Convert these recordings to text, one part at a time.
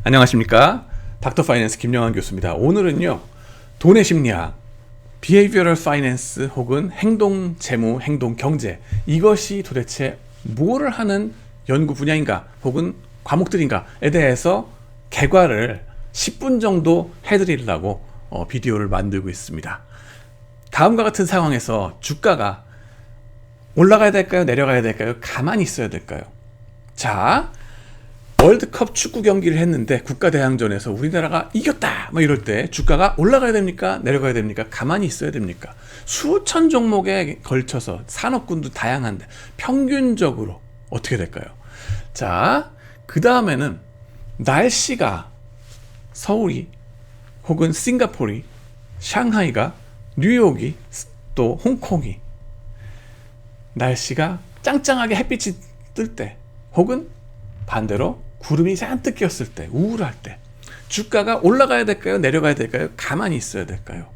안녕하십니까, 닥터 파이낸스 김영환 교수입니다. 오늘은요, 돈의 심리학, Behavioral Finance 혹은 행동 재무, 행동 경제, 이것이 도대체 뭐를 하는 연구 분야인가 혹은 과목들인가에 대해서 개괄을 10분 정도 해드리려고 비디오를 만들고 있습니다. 다음과 같은 상황에서 주가가 올라가야 될까요? 내려가야 될까요? 가만히 있어야 될까요? 자, 월드컵 축구 경기를 했는데 국가대항전에서 우리나라가 이겼다 뭐 이럴 때 주가가 올라가야 됩니까? 내려가야 됩니까? 가만히 있어야 됩니까? 수천 종목에 걸쳐서 산업군도 다양한데 평균적으로 어떻게 될까요? 자, 그 다음에는 날씨가 서울이 혹은 싱가포르이, 샹하이가, 뉴욕이, 또 홍콩이 날씨가 짱짱하게 햇빛이 뜰 때 혹은 반대로 구름이 잔뜩 꼈을 때, 우울할 때 주가가 올라가야 될까요? 내려가야 될까요? 가만히 있어야 될까요?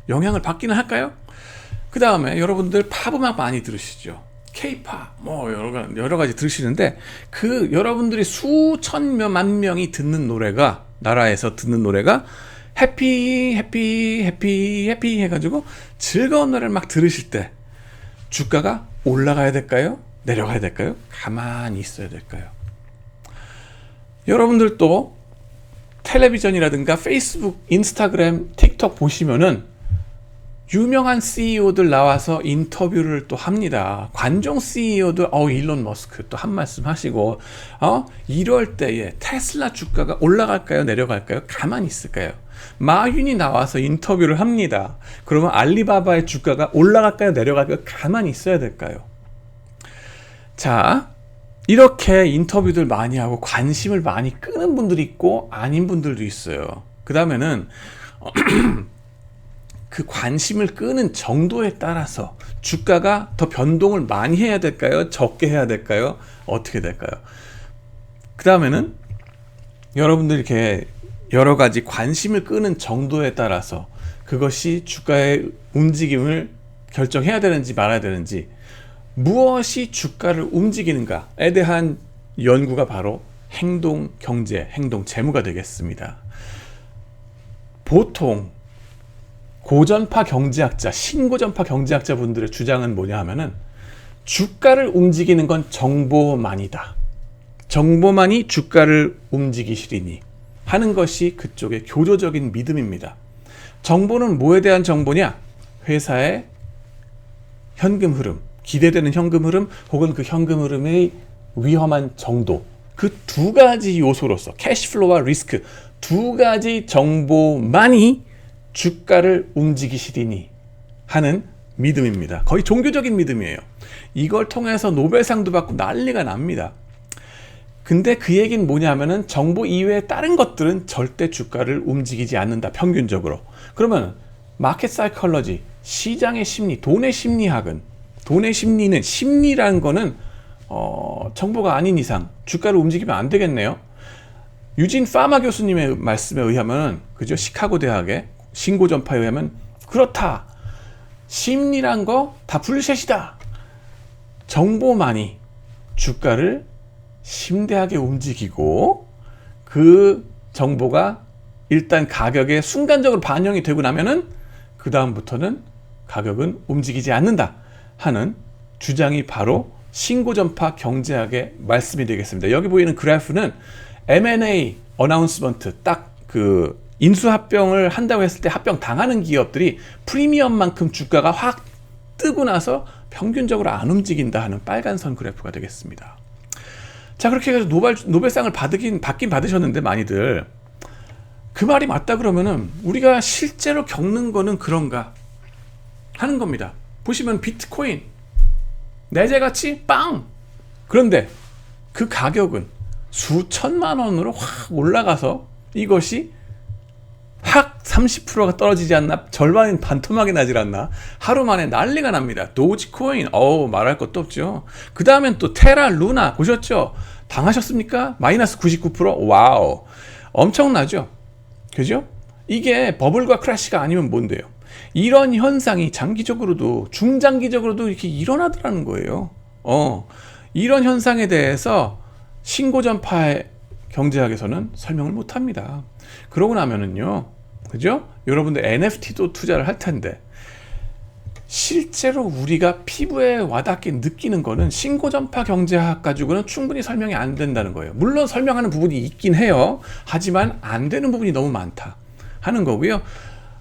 영향을 받기는 할까요? 그 다음에 여러분들 팝음악 많이 들으시죠? K-팝 뭐 여러 가지 들으시는데 그 여러분들이 수천만 명이 듣는 노래가, 나라에서 듣는 노래가 해피 해피 해피 해피 해가지고 즐거운 노래를 막 들으실 때 주가가 올라가야 될까요? 내려가야 될까요? 가만히 있어야 될까요? 여러분들도 텔레비전이라든가 페이스북, 인스타그램, 틱톡 보시면은 유명한 CEO들 나와서 인터뷰를 또 합니다. 관종 CEO들, 일론 머스크 또 한 말씀 하시고, 이럴 때에 테슬라 주가가 올라갈까요? 내려갈까요? 가만히 있을까요? 마윈이 나와서 인터뷰를 합니다. 그러면 알리바바의 주가가 올라갈까요? 내려갈까요? 가만히 있어야 될까요? 자, 이렇게 인터뷰들 많이 하고 관심을 많이 끄는 분들이 있고 아닌 분들도 있어요. 그 다음에는 그 관심을 끄는 정도에 따라서 주가가 더 변동을 많이 해야 될까요? 적게 해야 될까요? 어떻게 될까요? 그 다음에는 여러분들 이렇게 여러 가지 관심을 끄는 정도에 따라서 그것이 주가의 움직임을 결정해야 되는지 말아야 되는지, 무엇이 주가를 움직이는가에 대한 연구가 바로 행동 경제, 행동 재무가 되겠습니다. 보통 고전파 경제학자, 신고전파 경제학자 분들의 주장은 뭐냐 하면은 주가를 움직이는 건 정보만이다. 정보만이 주가를 움직이시리니 하는 것이 그쪽의 교조적인 믿음입니다. 정보는 뭐에 대한 정보냐? 회사의 현금 흐름, 기대되는 현금 흐름 혹은 그 현금 흐름의 위험한 정도, 그 두 가지 요소로서 캐시플로우와 리스크 두 가지 정보만이 주가를 움직이시리니 하는 믿음입니다. 거의 종교적인 믿음이에요. 이걸 통해서 노벨상도 받고 난리가 납니다. 근데 그 얘기는 뭐냐면은 정보 이외에 다른 것들은 절대 주가를 움직이지 않는다, 평균적으로. 그러면 마켓 사이컬러지, 시장의 심리, 돈의 심리학은, 돈의 심리는, 심리라는 거는 정보가 아닌 이상 주가를 움직이면 안 되겠네요. 유진 파마 교수님의 말씀에 의하면, 그죠? 시카고 대학의 신고전파에 의하면 그렇다. 심리란 거 다 불셋이다. 정보만이 주가를 심대하게 움직이고 그 정보가 일단 가격에 순간적으로 반영이 되고 나면은 그 다음부터는 가격은 움직이지 않는다 하는 주장이 바로 신고전파 경제학의 말씀이 되겠습니다. 여기 보이는 그래프는 M&A 어나운스먼트, 딱 그 인수합병을 한다고 했을 때 합병 당하는 기업들이 프리미엄만큼 주가가 확 뜨고 나서 평균적으로 안 움직인다 하는 빨간 선 그래프가 되겠습니다. 자, 그렇게 해서 노벨상을 받긴 받으셨는데 많이들 그 말이 맞다 그러면은 우리가 실제로 겪는 거는 그런가 하는 겁니다. 보시면 비트코인 내재가치 빵! 그런데 그 가격은 수천만 원으로 확 올라가서 이것이 확 30%가 떨어지지 않나, 절반인 반토막이 나질 않나, 하루 만에 난리가 납니다. 도지코인, 말할 것도 없죠. 그 다음엔 또 테라 루나 보셨죠? 당하셨습니까? 마이너스 99%? 와우, 엄청나죠? 그죠? 이게 버블과 크래시가 아니면 뭔데요? 이런 현상이 장기적으로도 중장기적으로도 이렇게 일어나더라는 거예요. 이런 현상에 대해서 신고전파의 경제학에서는 설명을 못 합니다. 그러고 나면은요, 그죠? 여러분들 NFT도 투자를 할 텐데, 실제로 우리가 피부에 와닿게 느끼는 거는 신고전파 경제학 가지고는 충분히 설명이 안 된다는 거예요. 물론 설명하는 부분이 있긴 해요. 하지만 안 되는 부분이 너무 많다 하는 거고요.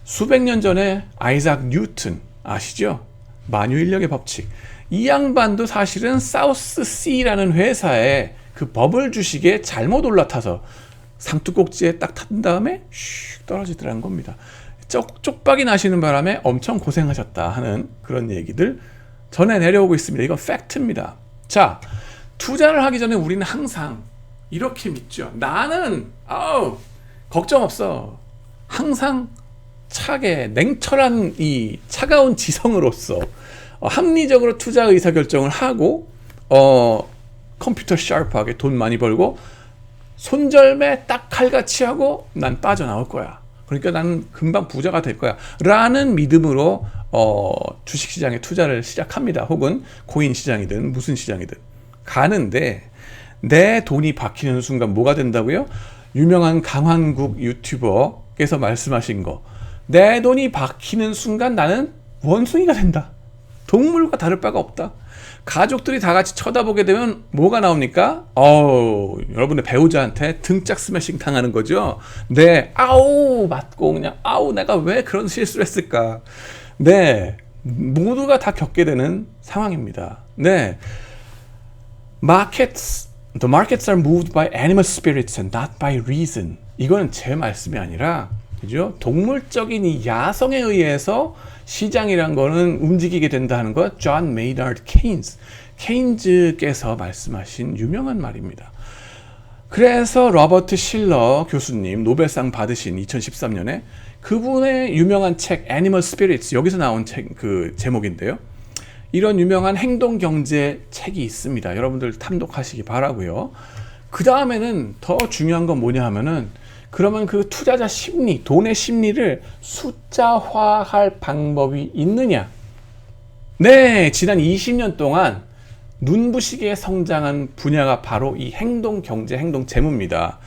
수백 년 전에 아이작 뉴튼 아시죠? 만유인력의 법칙. 이 양반도 사실은 사우스시라는 회사에 그 버블 주식에 잘못 올라타서 상투꼭지에 딱 탄 다음에 슉 떨어지더라는 겁니다. 쪽박이 나시는 바람에 엄청 고생하셨다 하는 그런 얘기들 전해 내려오고 있습니다. 이건 팩트입니다. 자, 투자를 하기 전에 우리는 항상 이렇게 믿죠. 나는 걱정 없어. 항상 차게 냉철한 이 차가운 지성으로서 합리적으로 투자 의사결정을 하고 컴퓨터 샤프하게 돈 많이 벌고 손절매 딱 칼같이 하고 난 빠져나올 거야. 그러니까 나는 금방 부자가 될 거야 라는 믿음으로 주식시장에 투자를 시작합니다. 혹은 코인 시장이든 무슨 시장이든 가는데 내 돈이 박히는 순간 뭐가 된다고요? 유명한 강환국 유튜버께서 말씀하신 거, 내 돈이 박히는 순간 나는 원숭이가 된다. 동물과 다를 바가 없다. 가족들이 다 같이 쳐다보게 되면 뭐가 나옵니까? 여러분의 배우자한테 등짝 스매싱 당하는 거죠. 네, 맞고 그냥 내가 왜 그런 실수를 했을까? 네, 모두가 다 겪게 되는 상황입니다. 네, The markets are moved by animal spirits and not by reason. 이거는 제 말씀이 아니라, 그죠? 동물적인 이 야성에 의해서 시장이란 거는 움직이게 된다는 것, 존 메이나드 케인즈께서 말씀하신 유명한 말입니다. 그래서 로버트 실러 교수님 노벨상 받으신 2013년에 그분의 유명한 책 애니멀 스피릿스, 여기서 나온 책 그 제목인데요. 이런 유명한 행동 경제 책이 있습니다. 여러분들 탐독하시기 바라고요. 그 다음에는 더 중요한 건 뭐냐 하면은, 그러면 그 투자자 심리, 돈의 심리를 숫자화할 방법이 있느냐? 네, 지난 20년 동안 눈부시게 성장한 분야가 바로 이 행동 경제, 행동 재무입니다.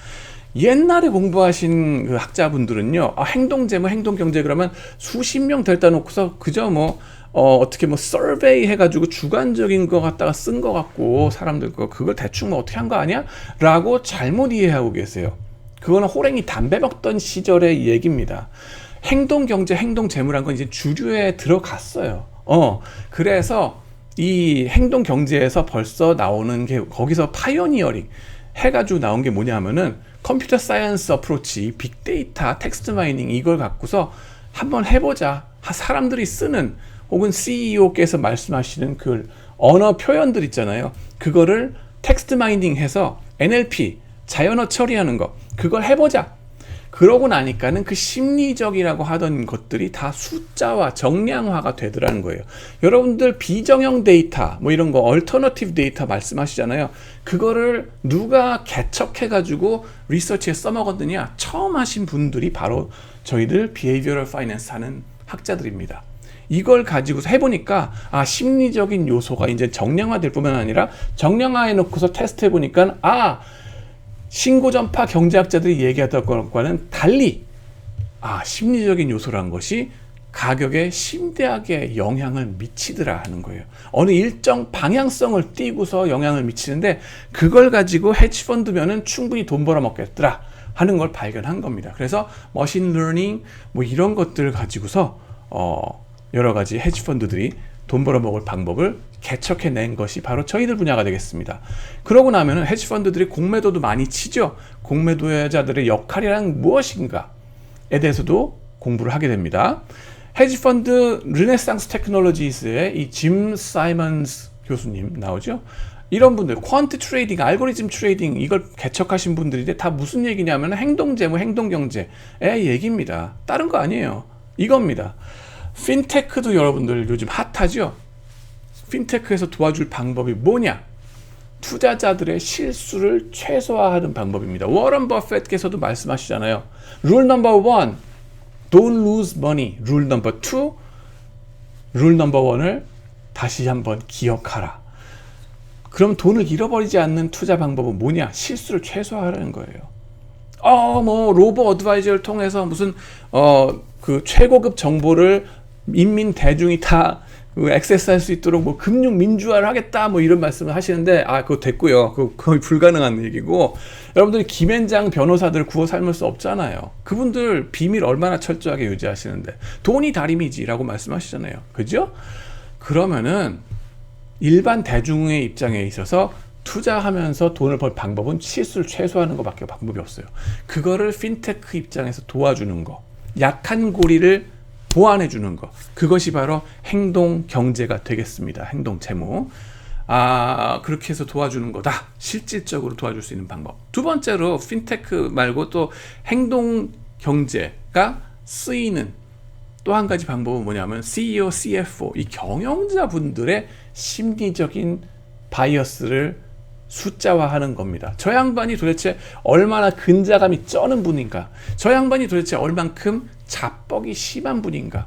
옛날에 공부하신 그 학자분들은요, 행동 재무, 행동 경제 그러면 수십 명 데려다 놓고서 그저 어떻게 서베이 해가지고 주관적인 거 갖다가 쓴 거 같고 사람들 그걸 대충 어떻게 한 거 아니야? 라고 잘못 이해하고 계세요. 그거는 호랭이 담배 먹던 시절의 얘기입니다. 행동 경제, 행동 재무란 건 이제 주류에 들어갔어요. 그래서 이 행동 경제에서 벌써 나오는 게, 거기서 파이오니어링 해가지고 나온 게 뭐냐 하면은 컴퓨터 사이언스 어프로치, 빅데이터, 텍스트 마이닝 이걸 갖고서 한번 해보자. 사람들이 쓰는 혹은 CEO께서 말씀하시는 그 언어 표현들 있잖아요. 그거를 텍스트 마이닝 해서 NLP, 자연어 처리하는 거, 그걸 해보자. 그러고 나니까는 그 심리적이라고 하던 것들이 다 숫자화, 정량화가 되더라는 거예요. 여러분들 비정형 데이터, 이런 거, 얼터너티브 데이터 말씀하시잖아요. 그거를 누가 개척해가지고 리서치에 써먹었느냐? 처음 하신 분들이 바로 저희들 비헤이비어럴 파이낸스 하는 학자들입니다. 이걸 가지고서 해보니까 심리적인 요소가 이제 정량화될 뿐만 아니라 정량화해 놓고서 테스트 해보니까 신고전파 경제학자들이 얘기하던 것과는 달리 심리적인 요소라는 것이 가격에 심대하게 영향을 미치더라 하는 거예요. 어느 일정 방향성을 띄고서 영향을 미치는데 그걸 가지고 헤지펀드면은 충분히 돈 벌어먹겠더라 하는 걸 발견한 겁니다. 그래서 머신 러닝 이런 것들을 가지고서 여러 가지 헤지펀드들이 돈 벌어먹을 방법을 개척해낸 것이 바로 저희들 분야가 되겠습니다. 그러고 나면은 헤지펀드들이 공매도도 많이 치죠. 공매도자들의 역할이란 무엇인가에 대해서도 공부를 하게 됩니다. 헤지펀드 르네상스 테크놀로지스의 이 짐 사이먼스 교수님 나오죠. 이런 분들, 퀀트 트레이딩, 알고리즘 트레이딩 이걸 개척하신 분들인데 다 무슨 얘기냐면 행동재무, 행동경제의 얘기입니다. 다른 거 아니에요. 이겁니다. 핀테크도 여러분들 요즘 핫하죠? 핀테크에서 도와줄 방법이 뭐냐? 투자자들의 실수를 최소화하는 방법입니다. 워런 버핏께서도 말씀하시잖아요. 룰 넘버 1, don't lose money. 룰 넘버 2, 룰 넘버 1을 다시 한번 기억하라. 그럼 돈을 잃어버리지 않는 투자 방법은 뭐냐? 실수를 최소화하는 거예요. 뭐 로보 어드바이저를 통해서 무슨 그 최고급 정보를 인민 대중이 다 액세스할 수 있도록 뭐 금융 민주화를 하겠다 뭐 이런 말씀을 하시는데 그거 됐고요. 그거 거의 불가능한 얘기고, 여러분들이 김앤장 변호사들 구워 삶을 수 없잖아요. 그분들 비밀 얼마나 철저하게 유지하시는데 돈이 다림이지라고 말씀하시잖아요. 그죠? 그러면은 일반 대중의 입장에 있어서 투자하면서 돈을 벌 방법은 실수를 최소화하는 것밖에 방법이 없어요. 그거를 핀테크 입장에서 도와주는 거, 약한 고리를 보완해 주는 거, 그것이 바로 행동 경제가 되겠습니다. 행동 재무. 그렇게 해서 도와주는 거다. 실질적으로 도와줄 수 있는 방법. 두 번째로 핀테크 말고 또 행동 경제가 쓰이는 또 한 가지 방법은 뭐냐면 CEO, CFO, 이 경영자분들의 심리적인 바이어스를 숫자화하는 겁니다. 저 양반이 도대체 얼마나 근자감이 쩌는 분인가? 저 양반이 도대체 얼만큼 자뻑이 심한 분인가?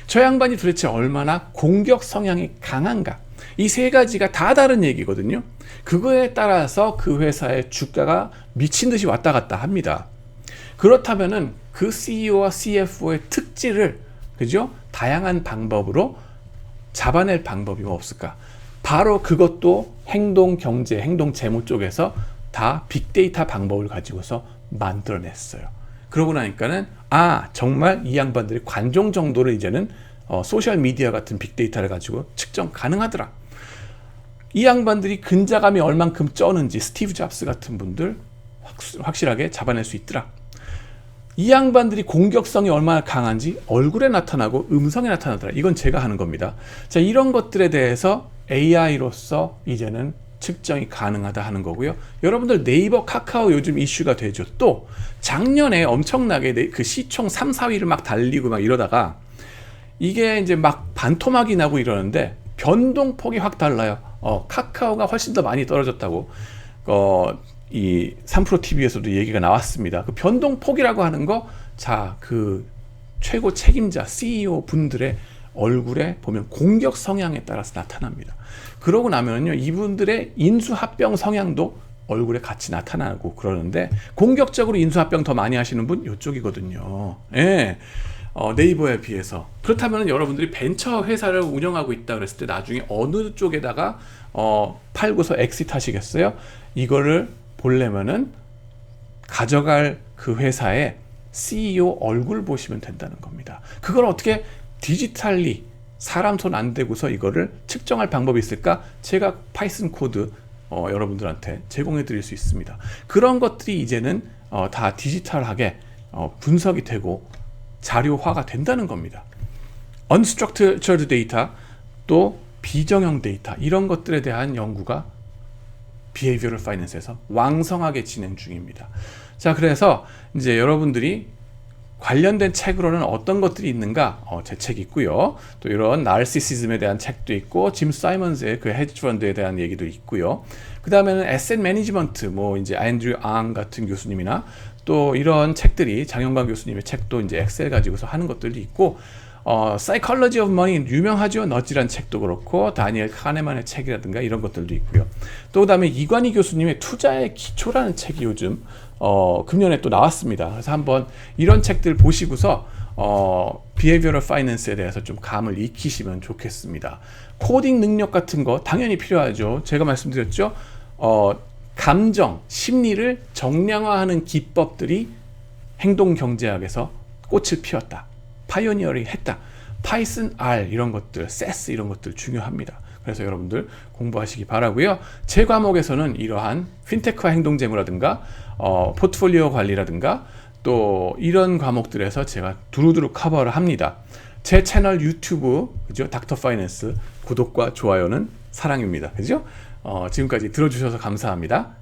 저 양반이 도대체 얼마나 공격 성향이 강한가? 이 세 가지가 다 다른 얘기거든요. 그거에 따라서 그 회사의 주가가 미친 듯이 왔다 갔다 합니다. 그렇다면은 그 CEO와 CFO의 특질을, 그죠? 다양한 방법으로 잡아낼 방법이 없을까? 바로 그것도 행동 경제, 행동 재무 쪽에서 다 빅데이터 방법을 가지고서 만들어냈어요. 그러고 나니까는 정말 이 양반들이 관종 정도를 이제는 소셜 미디어 같은 빅데이터를 가지고 측정 가능하더라. 이 양반들이 근자감이 얼만큼 쩌는지 스티브 잡스 같은 분들 확실하게 잡아낼 수 있더라. 이 양반들이 공격성이 얼마나 강한지 얼굴에 나타나고 음성에 나타나더라. 이건 제가 하는 겁니다. 자, 이런 것들에 대해서 AI로서 이제는 측정이 가능하다 하는 거고요. 여러분들 네이버, 카카오 요즘 이슈가 되죠. 또 작년에 엄청나게 그 시총 3, 4위를 막 달리고 막 이러다가 이게 이제 막 반토막이 나고 이러는데 변동폭이 확 달라요. 카카오가 훨씬 더 많이 떨어졌다고 이 3프로TV에서도 얘기가 나왔습니다. 그 변동폭이라고 하는 거, 그 최고 책임자 CEO 분들의 얼굴에 보면 공격 성향에 따라서 나타납니다. 그러고 나면요, 이분들의 인수합병 성향도 얼굴에 같이 나타나고 그러는데, 공격적으로 인수합병 더 많이 하시는 분 이쪽이거든요. 예. 네이버에 비해서. 그렇다면 여러분들이 벤처 회사를 운영하고 있다 그랬을 때 나중에 어느 쪽에다가 팔고서 엑시트 하시겠어요? 이거를 보려면은 가져갈 그 회사의 CEO 얼굴 보시면 된다는 겁니다. 그걸 어떻게 디지털리 사람 손 안 대고서 이거를 측정할 방법이 있을까? 제가 파이썬 코드 여러분들한테 제공해 드릴 수 있습니다. 그런 것들이 이제는 다 디지털하게 분석이 되고 자료화가 된다는 겁니다. Unstructured data, 또 비정형 데이터, 이런 것들에 대한 연구가 Behavioral Finance에서 왕성하게 진행 중입니다. 자, 그래서 이제 여러분들이 관련된 책으로는 어떤 것들이 있는가? 제 책이 있고요. 또 이런 나르시시즘에 대한 책도 있고, 짐 사이먼즈의 그 헤지 펀드에 대한 얘기도 있고요. 그 다음에는 에셋 매니지먼트, 뭐 이제 앤드류 앙 같은 교수님이나 또 이런 책들이, 장영광 교수님의 책도 이제 엑셀 가지고서 하는 것들도 있고, Psychology of Money 유명하죠. 너지란 책도 그렇고, 다니엘 카네만의 책이라든가 이런 것들도 있고요. 또 그다음에 이관희 교수님의 투자의 기초라는 책이 요즘 금년에 또 나왔습니다. 그래서 한번 이런 책들 보시고서 Behavioral Finance에 대해서 좀 감을 익히시면 좋겠습니다. 코딩 능력 같은 거 당연히 필요하죠. 제가 말씀드렸죠. 감정, 심리를 정량화하는 기법들이 행동경제학에서 꽃을 피웠다. 파이오니어링 했다. 파이썬 R 이런 것들, 세스 이런 것들 중요합니다. 그래서 여러분들 공부하시기 바라고요. 제 과목에서는 이러한 핀테크와 행동재무라든가 포트폴리오 관리라든가 또 이런 과목들에서 제가 두루두루 커버를 합니다. 제 채널 유튜브, 그죠? 닥터 파이낸스 구독과 좋아요는 사랑입니다. 그죠? 지금까지 들어주셔서 감사합니다.